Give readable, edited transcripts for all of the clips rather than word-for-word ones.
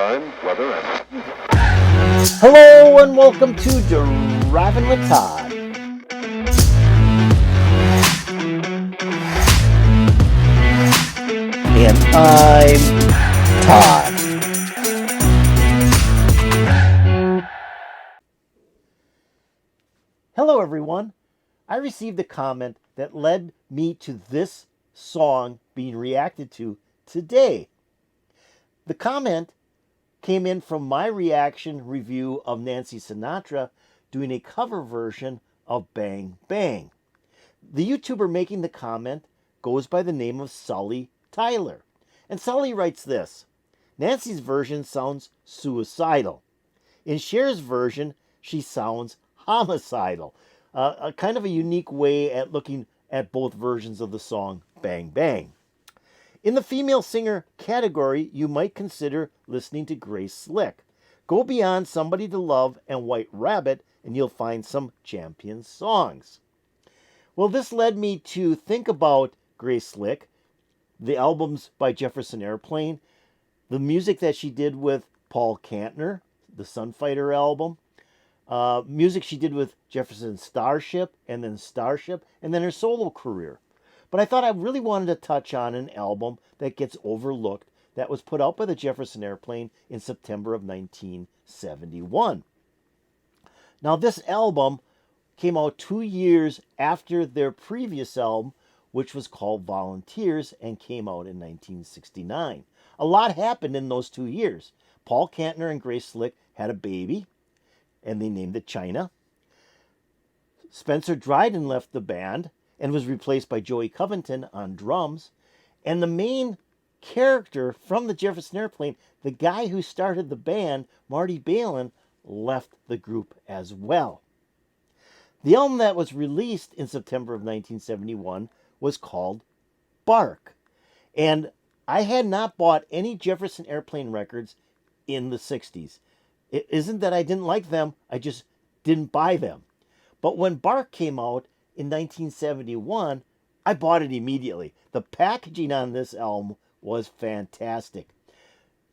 time, weather, and... Hello and welcome to Driving with Todd. And I'm Todd. Hello everyone. I received a comment that led me to this song being reacted to today. The comment came in from my reaction review of Nancy Sinatra doing a cover version of Bang Bang. The YouTuber making the comment goes by the name of Sully Tyler. And Sully writes this: Nancy's version sounds suicidal. In Cher's version, she sounds homicidal. A kind of a unique way at looking at both versions of the song Bang Bang. In the female singer category, you might consider listening to Grace Slick. Go beyond Somebody to Love and White Rabbit, and you'll find some champion songs. Well, this led me to think about Grace Slick, the albums by Jefferson Airplane, the music that she did with Paul Kantner, the Sunfighter album, music she did with Jefferson Starship, and then her solo career. But I thought I really wanted to touch on an album that gets overlooked that was put out by the Jefferson Airplane in September of 1971. Now, this album came out 2 years after their previous album, which was called Volunteers and came out in 1969. A lot happened in those 2 years. Paul Kantner and Grace Slick had a baby, and they named it China. Spencer Dryden left the band and was replaced by Joey Covington on drums. And the main character from the Jefferson Airplane, the guy who started the band, Marty Balin, left the group as well. The album that was released in September of 1971 was called Bark. And I had not bought any Jefferson Airplane records in the 60s. It isn't that I didn't like them, I just didn't buy them. But when Bark came out in 1971, I bought it immediately. The packaging on this album was fantastic.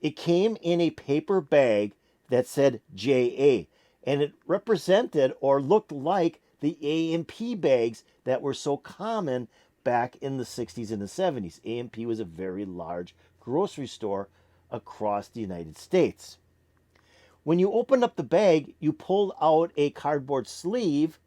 It came in a paper bag that said JA, and it represented or looked like the A&P bags that were so common back in the 60s and the 70s. A&P was a very large grocery store across the United States. When you opened up the bag, you pulled out a cardboard sleeve,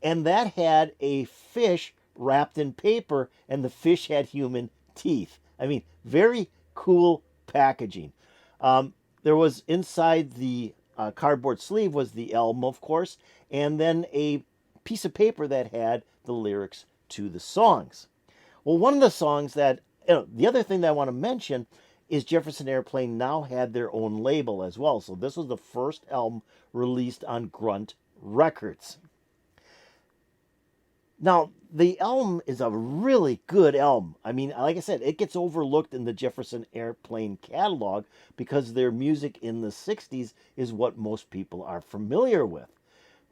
and that had a fish wrapped in paper, and the fish had human teeth. I mean, very cool packaging. There was inside the cardboard sleeve was the album, of course, and then a piece of paper that had the lyrics to the songs. Well, one of the songs that, the other thing that I want to mention is Jefferson Airplane now had their own label as well. So this was the first album released on Grunt Records. Now, the album is a really good album. I mean, like I said, it gets overlooked in the Jefferson Airplane catalog because their music in the 60s is what most people are familiar with.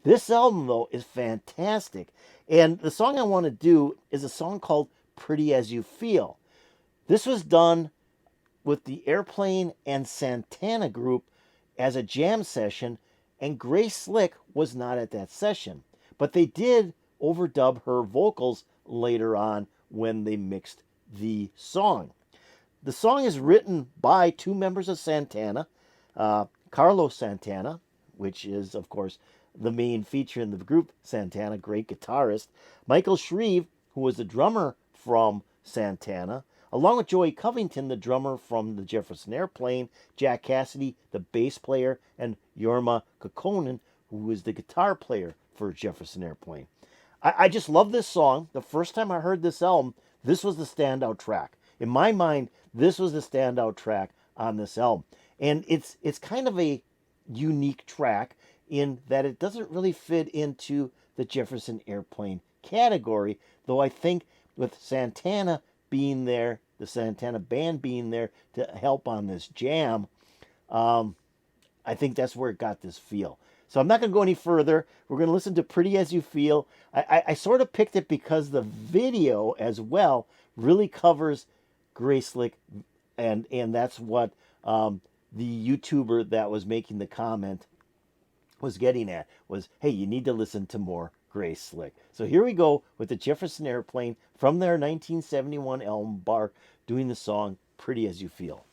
This album, though, is fantastic. And the song I want to do is a song called Pretty As You Feel. This was done with the Airplane and Santana group as a jam session, and Grace Slick was not at that session. But they did overdub her vocals later on when they mixed the song. The song is written by two members of Santana, Carlos Santana, which is, of course, the main feature in the group, Santana, great guitarist, Michael Shreve, who was the drummer from Santana, along with Joey Covington, the drummer from the Jefferson Airplane, Jack Cassidy, the bass player, and Jorma Kaukonen, who was the guitar player for Jefferson Airplane. I just love this song. The first time I heard this album, this was the standout track. In my mind, this was the standout track on this album. And it's kind of a unique track in that it doesn't really fit into the Jefferson Airplane category, though I think with Santana being there, the Santana band being there to help on this jam, I think that's where it got this feel. So I'm not going to go any further. We're going to listen to Pretty As You Feel. I sort of picked it because the video as well really covers Grace Slick, and that's what the YouTuber that was making the comment was getting at was, hey, you need to listen to more Grace Slick. So here we go with the Jefferson Airplane from their 1971 album Bark, doing the song Pretty As You Feel.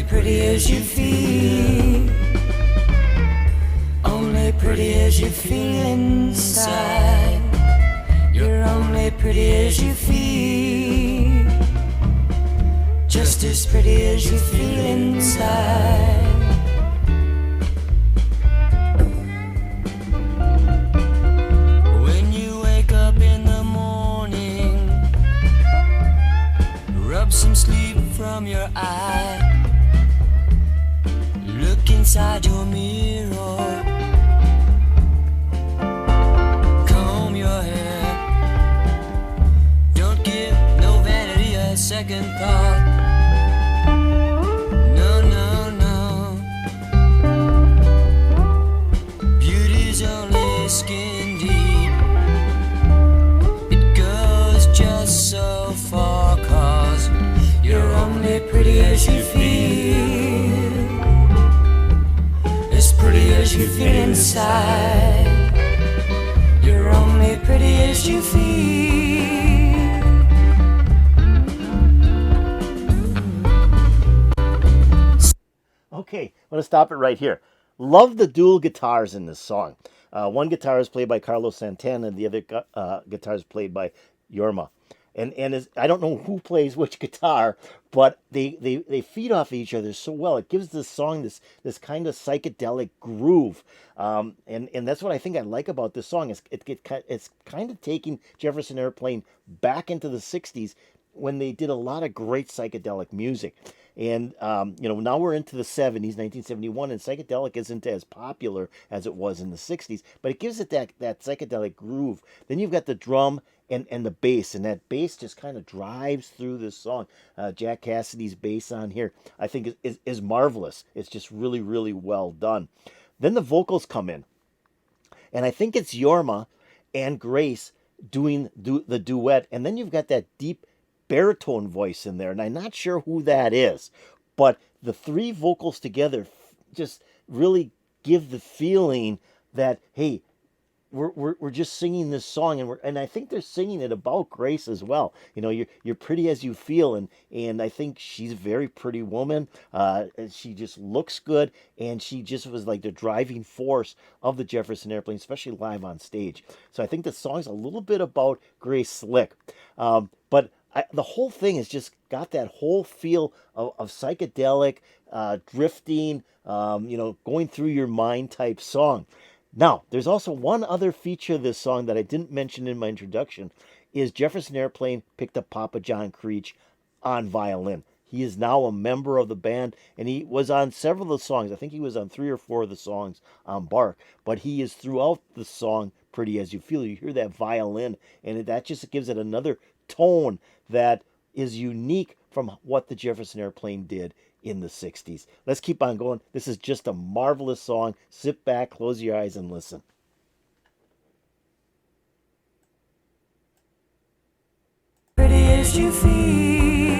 Pretty as you feel, only pretty as you feel inside. You're only pretty as you feel, just as pretty as you feel inside. When you wake up in the morning, rub some sleep from your eye. Look inside your mirror, comb your hair. Don't give no vanity a second thought. No, no, no. Beauty's only skin deep. It goes just so far, 'cause you're only pretty as you feel, pretty as you feel inside. You're only pretty as you feel. Okay, I'm going to stop it right here. Love the dual guitars in this song. One guitar is played by Carlos Santana, and the other guitar is played by Jorma. And I don't know who plays which guitar, but they feed off each other so well. It gives this song this kind of psychedelic groove, and that's what I think I like about this song. It's kind of taking Jefferson Airplane back into the '60s when they did a lot of great psychedelic music. And now we're into the '70s, 1971, and psychedelic isn't as popular as it was in the '60s, but it gives it that psychedelic groove. Then you've got the drum and the bass, and that bass just kind of drives through this song. Jack Cassidy's bass on here, I think, is marvelous. It's just really, really well done. Then the vocals come in, and I think it's Jorma and Grace doing the duet, and then you've got that deep baritone voice in there, and I'm not sure who that is, but the three vocals together just really give the feeling that, hey, we're just singing this song, and I think they're singing it about Grace as well. You're pretty as you feel, and I think she's a very pretty woman. She just looks good, and she just was like the driving force of the Jefferson Airplane, especially live on stage. So I think the song's a little bit about Grace Slick, but the whole thing has just got that whole feel of psychedelic, drifting, going through your mind type song. Now, there's also one other feature of this song that I didn't mention in my introduction, is Jefferson Airplane picked up Papa John Creech on violin. He is now a member of the band, and he was on several of the songs. I think he was on 3 or 4 of the songs on Bark, but he is throughout the song Pretty As You Feel. You hear that violin, and that just gives it another tone that is unique from what the Jefferson Airplane did in the '60s. Let's keep on going. This is just a marvelous song. Sit back, close your eyes, and listen. Pretty as you feel,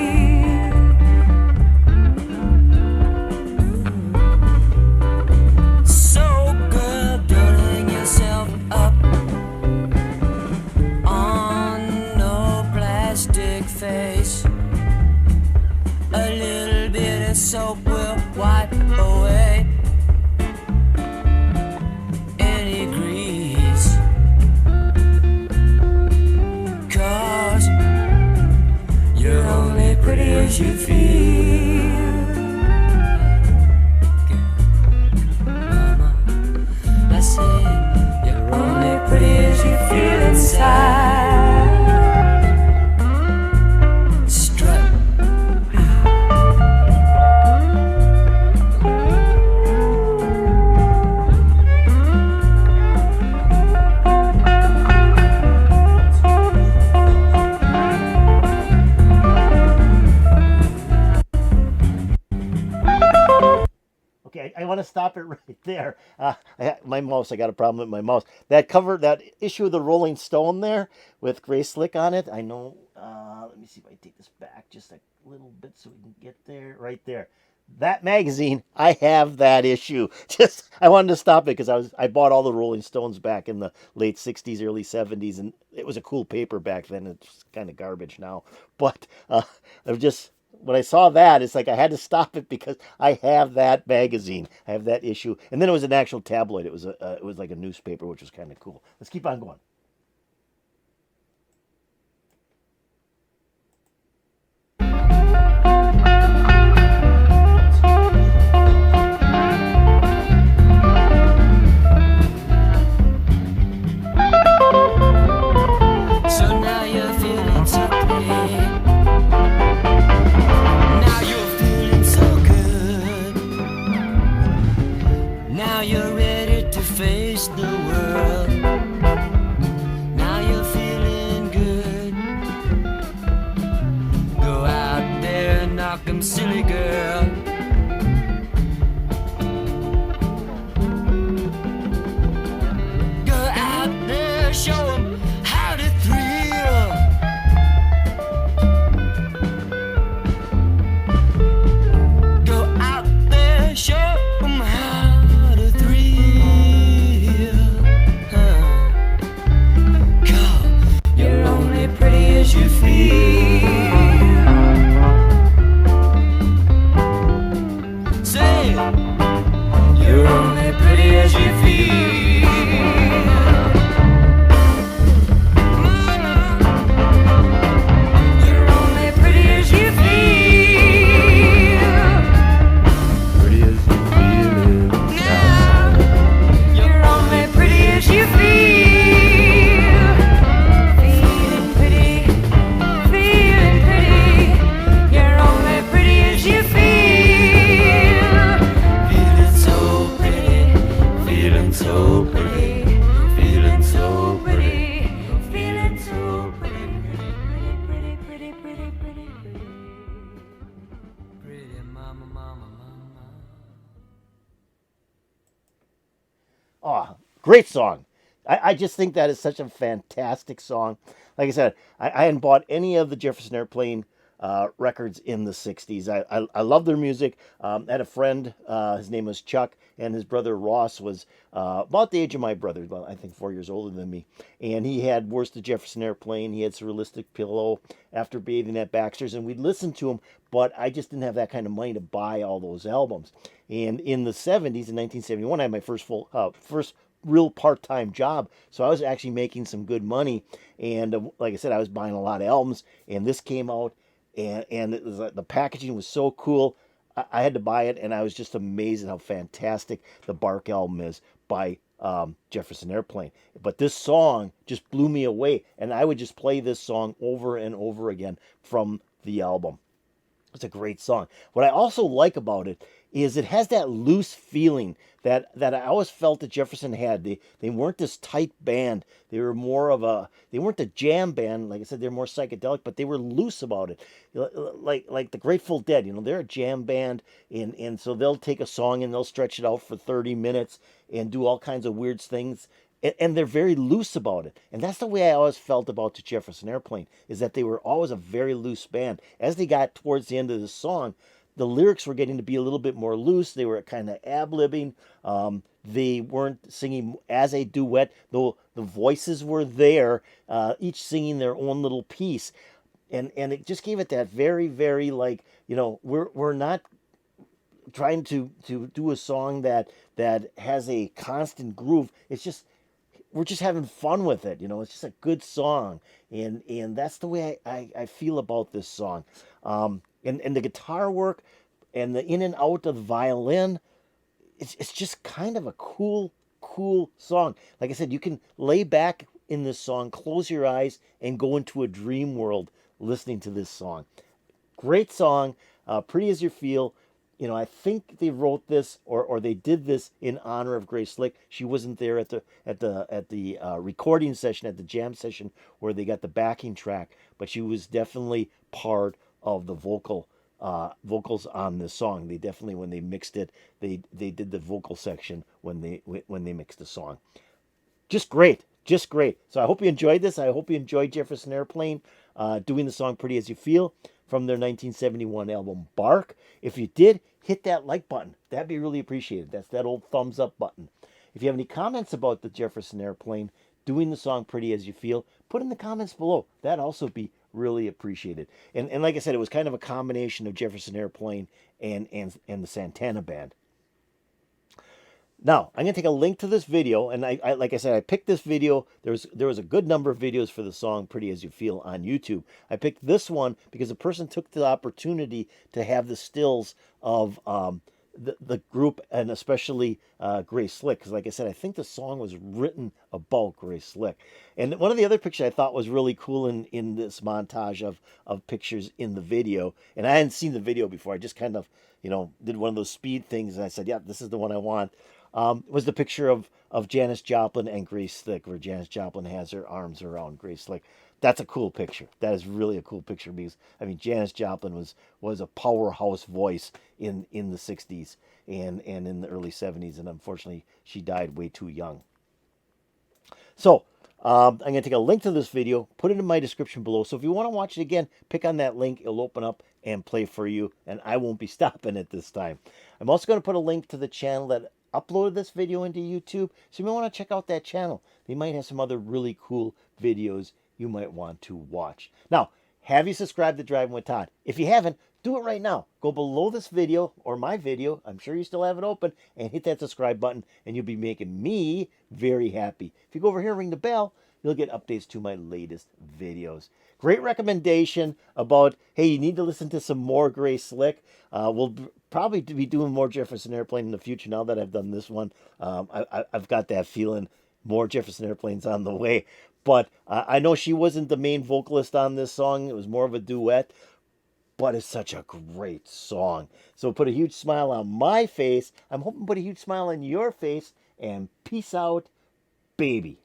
so girl, don't hang yourself up on no plastic face. A little bit of soap will wipe away any grease, 'cause you're only pretty as you feel. Okay, I want to stop it right there. My mouse, I got a problem with my mouse. That cover, that issue of the Rolling Stone there with Grace Slick on it. I know. Let me see if I take this back just a little bit so we can get there. Right there. That magazine, I have that issue. Just I wanted to stop it because I bought all the Rolling Stones back in the late '60s, early '70s, and it was a cool paper back then. It's kind of garbage now, but I just when I saw that, it's like I had to stop it because I have that magazine. I have that issue, and then it was an actual tabloid. It was like a newspaper, which was kind of cool. Let's keep on going. So now you're feeling so pretty. Now you're feeling so good. Now you're ready to face the world. Now you're feeling good. Go out there and knock 'em silly, girl. Go out there, show 'em how to thrill. Go out there, show 'em how to thrill. Girl, you're only pretty as you feel. Say, you're only pretty as you feel. Mama, you're only pretty as you feel. Pretty as you feel Now, you're only pretty as you feel. Feeling pretty, feeling pretty. You're only pretty as you feel. Feeling so pretty, feeling so pretty, feeling so pretty, feeling so pretty, pretty, pretty, pretty, pretty, pretty, pretty, mama, mama, mama. Oh, great song. I just think that is such a fantastic song. Like I said, I hadn't bought any of the Jefferson Airplane records in the 60s. I love their music. I had a friend, his name was Chuck, and his brother Ross was about the age of my brother, about, I think 4 years older than me. And he had Worst of Jefferson Airplane. He had Surrealistic Pillow, After Bathing at Baxter's, and we'd listen to him, but I just didn't have that kind of money to buy all those albums. And in the 70s, in 1971, I had my first real part-time job, so I was actually making some good money. And like I said, I was buying a lot of albums, and this came out, and it was, the packaging was so cool. I had to buy it, and I was just amazed at how fantastic the Bark album is by Jefferson Airplane. But this song just blew me away, and I would just play this song over and over again from the album. It's a great song. What I also like about it is it has that loose feeling that I always felt that Jefferson had. They weren't this tight band. They were more of they weren't a jam band. Like I said, they're more psychedelic, but they were loose about it. Like the Grateful Dead, they're a jam band, and so they'll take a song and they'll stretch it out for 30 minutes and do all kinds of weird things. And they're very loose about it. And that's the way I always felt about the Jefferson Airplane, is that they were always a very loose band. As they got towards the end of the song, the lyrics were getting to be a little bit more loose. They were kind of ad-libbing. They weren't singing as a duet, though the voices were there, each singing their own little piece. And it just gave it that very, very, we're not trying to do a song that has a constant groove. It's just we're just having fun with it. It's just a good song, and that's the way I feel about this song. And the guitar work and the in and out of the violin, it's just kind of a cool song. Like I said, you can lay back in this song, close your eyes, and go into a dream world listening to this song. Great song, Pretty as You Feel. I think they wrote this or they did this in honor of Grace Slick. She wasn't there at the recording session, at the jam session where they got the backing track, but she was definitely part of the vocal vocals on this song. They definitely, when they mixed it, they did the vocal section when they mixed the song. Just great, just great. So I hope you enjoyed this. I hope you enjoyed Jefferson Airplane doing the song "Pretty as You Feel" from their 1971 album Bark. If you did, hit that like button. That'd be really appreciated. That's that old thumbs up button. If you have any comments about the Jefferson Airplane doing the song "Pretty as You Feel," put in the comments below. That'd also be really appreciated. And like I said, it was kind of a combination of Jefferson Airplane and the Santana band. Now, I'm going to take a link to this video, and I like I said, I picked this video. There was a good number of videos for the song "Pretty as You Feel" on YouTube. I picked this one because the person took the opportunity to have the stills of the group, and especially Grace Slick, because like I said, I think the song was written about Grace Slick. And one of the other pictures I thought was really cool in this montage of pictures in the video, and I hadn't seen the video before. I just kind of, did one of those speed things, and I said, yeah, this is the one I want. Was the picture of Janis Joplin and Grace Slick, where Janis Joplin has her arms around Grace Slick. That's a cool picture. That is really a cool picture because, I mean, Janis Joplin was a powerhouse voice in the 60s and in the early 70s, and unfortunately, she died way too young. So, I'm going to take a link to this video, put it in my description below. So if you want to watch it again, pick on that link. It'll open up and play for you, and I won't be stopping it this time. I'm also going to put a link to the channel that uploaded this video into YouTube, so you may want to check out that channel. They might have some other really cool videos you might want to watch. Now, have you subscribed to Driving with Todd? If you haven't, do it right now. Go below this video or my video, I'm sure you still have it open, and hit that subscribe button, and you'll be making me very happy. If you go over here and ring the bell, you'll get updates to my latest videos. Great recommendation about, hey, you need to listen to some more Grace Slick. We'll probably be doing more Jefferson Airplane in the future now that I've done this one. I've got that feeling more Jefferson Airplanes on the way. But I know she wasn't the main vocalist on this song. It was more of a duet. But it's such a great song. So put a huge smile on my face. I'm hoping to put a huge smile on your face. And peace out, baby.